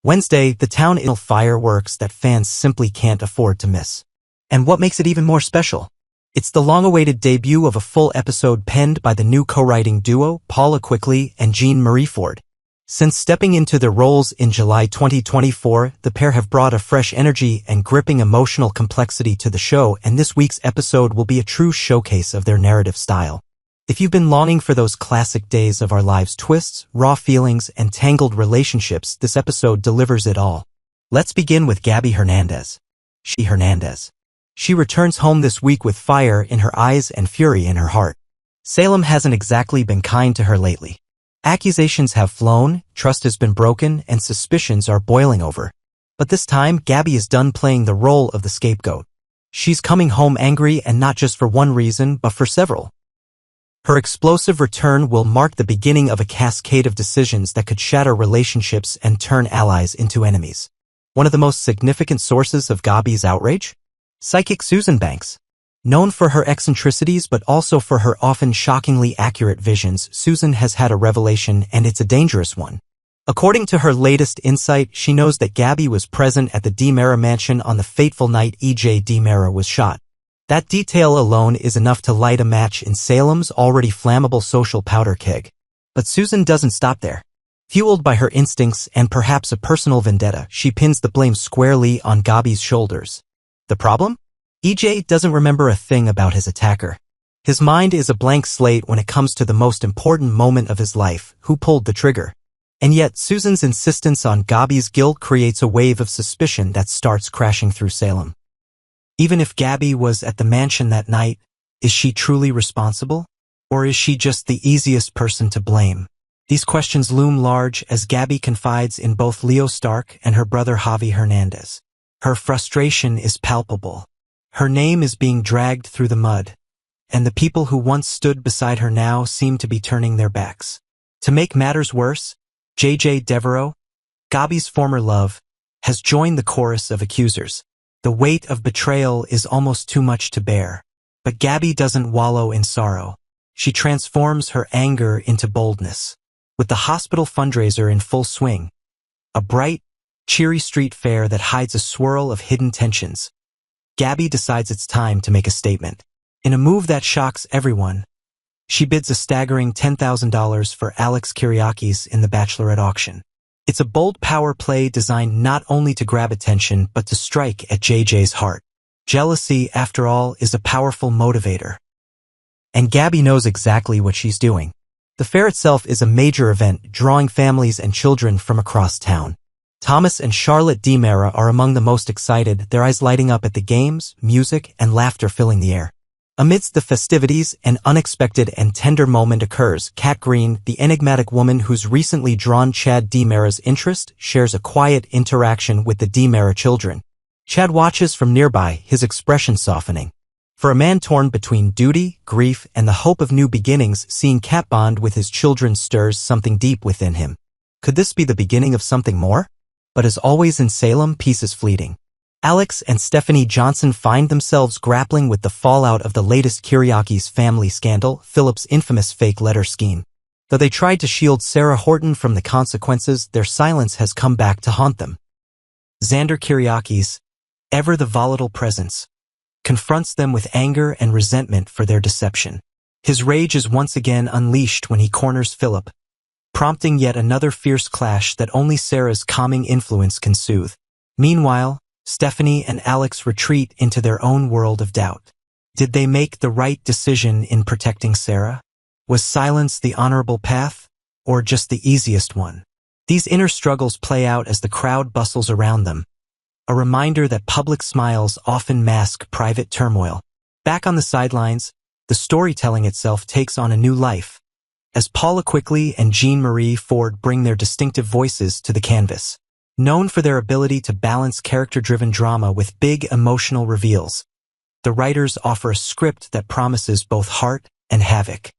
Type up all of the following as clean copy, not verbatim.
Wednesday, the town is fireworks that fans simply can't afford to miss. And what makes it even more special? It's the long-awaited debut of a full episode penned by the new co-writing duo, Paula Quigley and Jean Marie Ford. Since stepping into their roles in July 2024, the pair have brought a fresh energy and gripping emotional complexity to the show, and this week's episode will be a true showcase of their narrative style. If you've been longing for those classic Days of Our Lives twists, raw feelings, and tangled relationships, this episode delivers it all. Let's begin with Gabby Hernandez. She returns home this week with fire in her eyes and fury in her heart. Salem hasn't exactly been kind to her lately. Accusations have flown, trust has been broken, and suspicions are boiling over. But this time, Gabby is done playing the role of the scapegoat. She's coming home angry, and not just for one reason, but for several. Her explosive return will mark the beginning of a cascade of decisions that could shatter relationships and turn allies into enemies. One of the most significant sources of Gabby's outrage? Psychic Susan Banks. Known for her eccentricities but also for her often shockingly accurate visions, Susan has had a revelation, and it's a dangerous one. According to her latest insight, she knows that Gabby was present at the DiMera mansion on the fateful night E.J. DiMera was shot. That detail alone is enough to light a match in Salem's already flammable social powder keg. But Susan doesn't stop there. Fueled by her instincts and perhaps a personal vendetta, she pins the blame squarely on Gabby's shoulders. The problem? EJ doesn't remember a thing about his attacker. His mind is a blank slate when it comes to the most important moment of his life, who pulled the trigger. And yet, Susan's insistence on Gabby's guilt creates a wave of suspicion that starts crashing through Salem. Even if Gabby was at the mansion that night, is she truly responsible? Or is she just the easiest person to blame? These questions loom large as Gabby confides in both Leo Stark and her brother Javi Hernandez. Her frustration is palpable. Her name is being dragged through the mud, and the people who once stood beside her now seem to be turning their backs. To make matters worse, J.J. Devereaux, Gabby's former love, has joined the chorus of accusers. The weight of betrayal is almost too much to bear. But Gabby doesn't wallow in sorrow. She transforms her anger into boldness. With the hospital fundraiser in full swing, a bright, cheery street fair that hides a swirl of hidden tensions, Gabby decides it's time to make a statement. In a move that shocks everyone, she bids a staggering $10,000 for Alex Kyriakis in the Bachelorette auction. It's a bold power play designed not only to grab attention but to strike at JJ's heart. Jealousy, after all, is a powerful motivator. And Gabby knows exactly what she's doing. The fair itself is a major event, drawing families and children from across town. Thomas and Charlotte DiMera are among the most excited, their eyes lighting up at the games, music, and laughter filling the air. Amidst the festivities, an unexpected and tender moment occurs. Kat Green, the enigmatic woman who's recently drawn Chad DiMera's interest, shares a quiet interaction with the DiMera children. Chad watches from nearby, his expression softening. For a man torn between duty, grief, and the hope of new beginnings, seeing Kat bond with his children stirs something deep within him. Could this be the beginning of something more? But as always in Salem, peace is fleeting. Alex and Stephanie Johnson find themselves grappling with the fallout of the latest Kyriakis family scandal, Philip's infamous fake letter scheme. Though they tried to shield Sarah Horton from the consequences, their silence has come back to haunt them. Xander Kyriakis, ever the volatile presence, confronts them with anger and resentment for their deception. His rage is once again unleashed when he corners Philip, prompting yet another fierce clash that only Sarah's calming influence can soothe. Meanwhile, Stephanie and Alex retreat into their own world of doubt. Did they make the right decision in protecting Sarah? Was silence the honorable path, or just the easiest one? These inner struggles play out as the crowd bustles around them, a reminder that public smiles often mask private turmoil. Back on the sidelines, the storytelling itself takes on a new life, as Paula Quigley and Jean Marie Ford bring their distinctive voices to the canvas. Known for their ability to balance character-driven drama with big emotional reveals, the writers offer a script that promises both heart and havoc.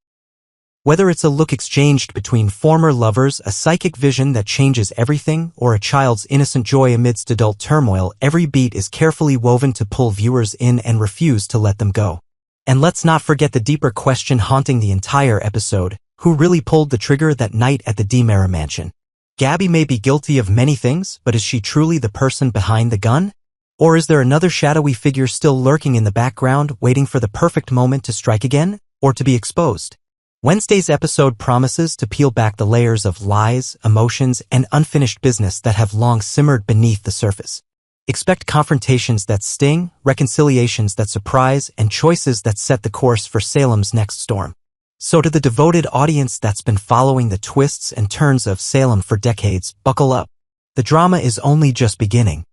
Whether it's a look exchanged between former lovers, a psychic vision that changes everything, or a child's innocent joy amidst adult turmoil, every beat is carefully woven to pull viewers in and refuse to let them go. And let's not forget the deeper question haunting the entire episode: who really pulled the trigger that night at the DiMera mansion? Gabby may be guilty of many things, but is she truly the person behind the gun? Or is there another shadowy figure still lurking in the background, waiting for the perfect moment to strike again, or to be exposed? Wednesday's episode promises to peel back the layers of lies, emotions, and unfinished business that have long simmered beneath the surface. Expect confrontations that sting, reconciliations that surprise, and choices that set the course for Salem's next storm. So to the devoted audience that's been following the twists and turns of Salem for decades, buckle up. The drama is only just beginning.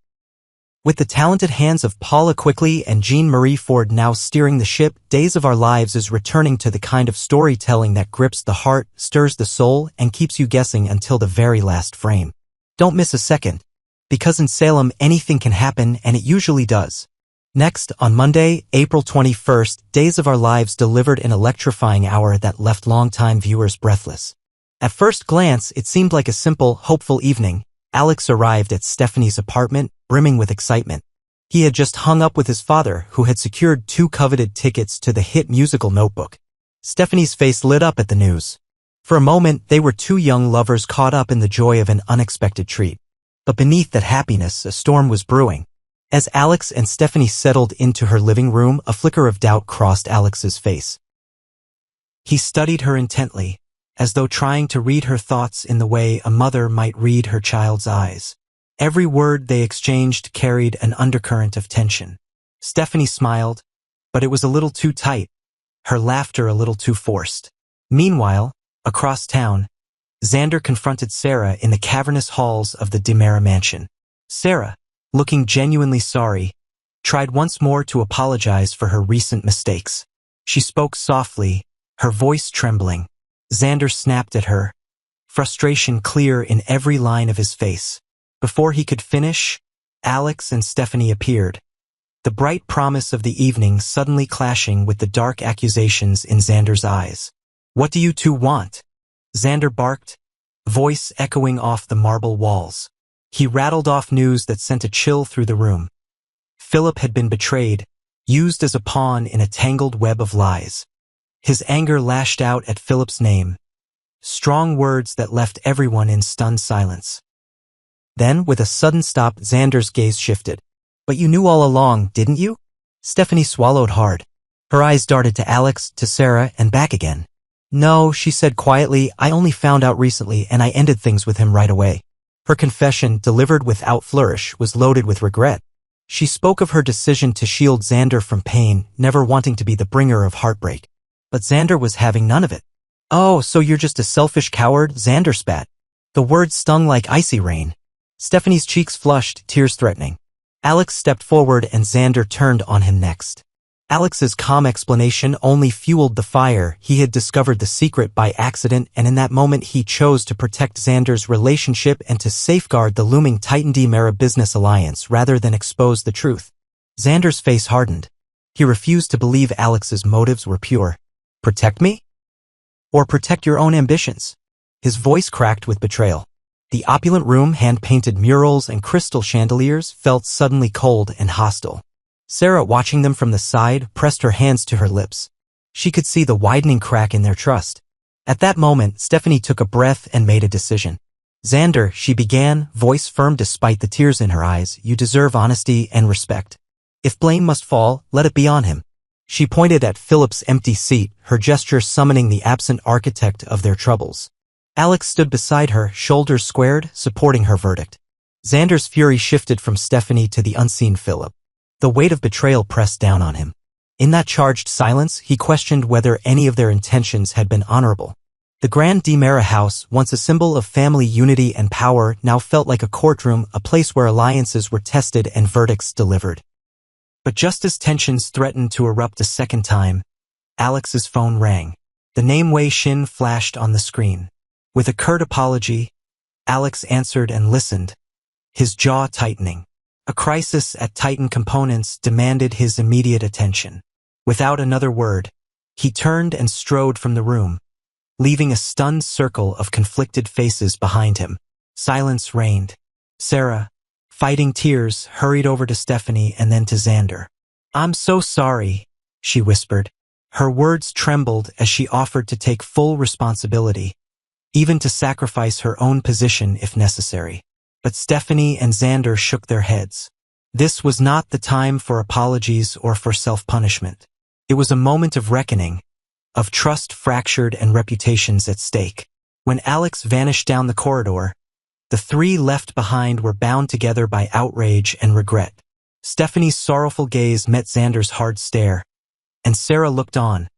With the talented hands of Paula Quigley and Jean-Marie Ford now steering the ship, Days of Our Lives is returning to the kind of storytelling that grips the heart, stirs the soul, and keeps you guessing until the very last frame. Don't miss a second. Because in Salem, anything can happen, and it usually does. Next, on Monday, April 21st, Days of Our Lives delivered an electrifying hour that left longtime viewers breathless. At first glance, it seemed like a simple, hopeful evening. Alex arrived at Stephanie's apartment, brimming with excitement. He had just hung up with his father, who had secured 2 coveted tickets to the hit musical Notebook. Stephanie's face lit up at the news. For a moment, they were 2 young lovers caught up in the joy of an unexpected treat. But beneath that happiness, a storm was brewing. As Alex and Stephanie settled into her living room, a flicker of doubt crossed Alex's face. He studied her intently, as though trying to read her thoughts in the way a mother might read her child's eyes. Every word they exchanged carried an undercurrent of tension. Stephanie smiled, but it was a little too tight, her laughter a little too forced. Meanwhile, across town, Xander confronted Sarah in the cavernous halls of the DiMera mansion. Sarah, looking genuinely sorry, tried once more to apologize for her recent mistakes. She spoke softly, her voice trembling. Xander snapped at her, frustration clear in every line of his face. Before he could finish, Alex and Stephanie appeared, the bright promise of the evening suddenly clashing with the dark accusations in Xander's eyes. "What do you 2 want?" Xander barked, voice echoing off the marble walls. He rattled off news that sent a chill through the room. Philip had been betrayed, used as a pawn in a tangled web of lies. His anger lashed out at Philip's name, strong words that left everyone in stunned silence. Then, with a sudden stop, Xander's gaze shifted. "But you knew all along, didn't you?" Stephanie swallowed hard. Her eyes darted to Alex, to Sarah, and back again. "No," she said quietly, "I only found out recently, and I ended things with him right away." Her confession, delivered without flourish, was loaded with regret. She spoke of her decision to shield Xander from pain, never wanting to be the bringer of heartbreak. But Xander was having none of it. "Oh, so you're just a selfish coward?" Xander spat. The words stung like icy rain. Stephanie's cheeks flushed, tears threatening. Alex stepped forward and Xander turned on him next. Alex's calm explanation only fueled the fire. He had discovered the secret by accident, and in that moment he chose to protect Xander's relationship and to safeguard the looming Titan-DiMera business alliance rather than expose the truth. Xander's face hardened. He refused to believe Alex's motives were pure. "Protect me? Or protect your own ambitions?" His voice cracked with betrayal. The opulent room, hand-painted murals and crystal chandeliers, felt suddenly cold and hostile. Sarah, watching them from the side, pressed her hands to her lips. She could see the widening crack in their trust. At that moment, Stephanie took a breath and made a decision. "Xander," she began, voice firm despite the tears in her eyes, "you deserve honesty and respect. If blame must fall, let it be on him." She pointed at Philip's empty seat, her gesture summoning the absent architect of their troubles. Alex stood beside her, shoulders squared, supporting her verdict. Xander's fury shifted from Stephanie to the unseen Philip. The weight of betrayal pressed down on him. In that charged silence, he questioned whether any of their intentions had been honorable. The Grand DiMera house, once a symbol of family unity and power, now felt like a courtroom, a place where alliances were tested and verdicts delivered. But just as tensions threatened to erupt a second time, Alex's phone rang. The name Wei Xin flashed on the screen. With a curt apology, Alex answered and listened, his jaw tightening. A crisis at Titan Components demanded his immediate attention. Without another word, he turned and strode from the room, leaving a stunned circle of conflicted faces behind him. Silence reigned. Sarah, fighting tears, hurried over to Stephanie and then to Xander. "I'm so sorry," she whispered. Her words trembled as she offered to take full responsibility. even to sacrifice her own position if necessary. But Stephanie and Xander shook their heads. This was not the time for apologies or for self-punishment. It was a moment of reckoning, of trust fractured and reputations at stake. When Alex vanished down the corridor, the three left behind were bound together by outrage and regret. Stephanie's sorrowful gaze met Xander's hard stare, and Sarah looked on,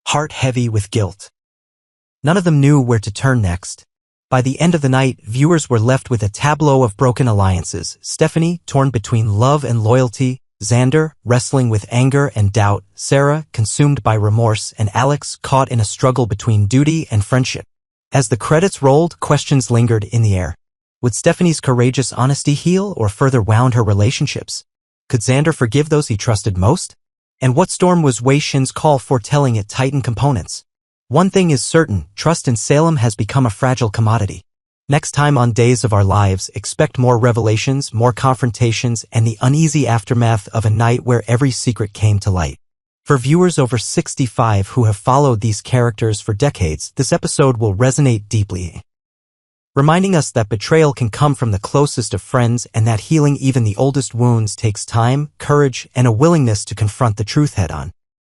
heart heavy with guilt. None of them knew where to turn next. By the end of the night, viewers were left with a tableau of broken alliances. Stephanie, torn between love and loyalty, Xander, wrestling with anger and doubt, Sarah, consumed by remorse, and Alex, caught in a struggle between duty and friendship. As the credits rolled, questions lingered in the air. Would Stephanie's courageous honesty heal or further wound her relationships? Could Xander forgive those he trusted most? And what storm was Wei Shin's call foretelling it tighten components? One thing is certain, trust in Salem has become a fragile commodity. Next time on Days of Our Lives, expect more revelations, more confrontations, and the uneasy aftermath of a night where every secret came to light. For viewers over 65 who have followed these characters for decades, this episode will resonate deeply, reminding us that betrayal can come from the closest of friends and that healing even the oldest wounds takes time, courage, and a willingness to confront the truth head-on.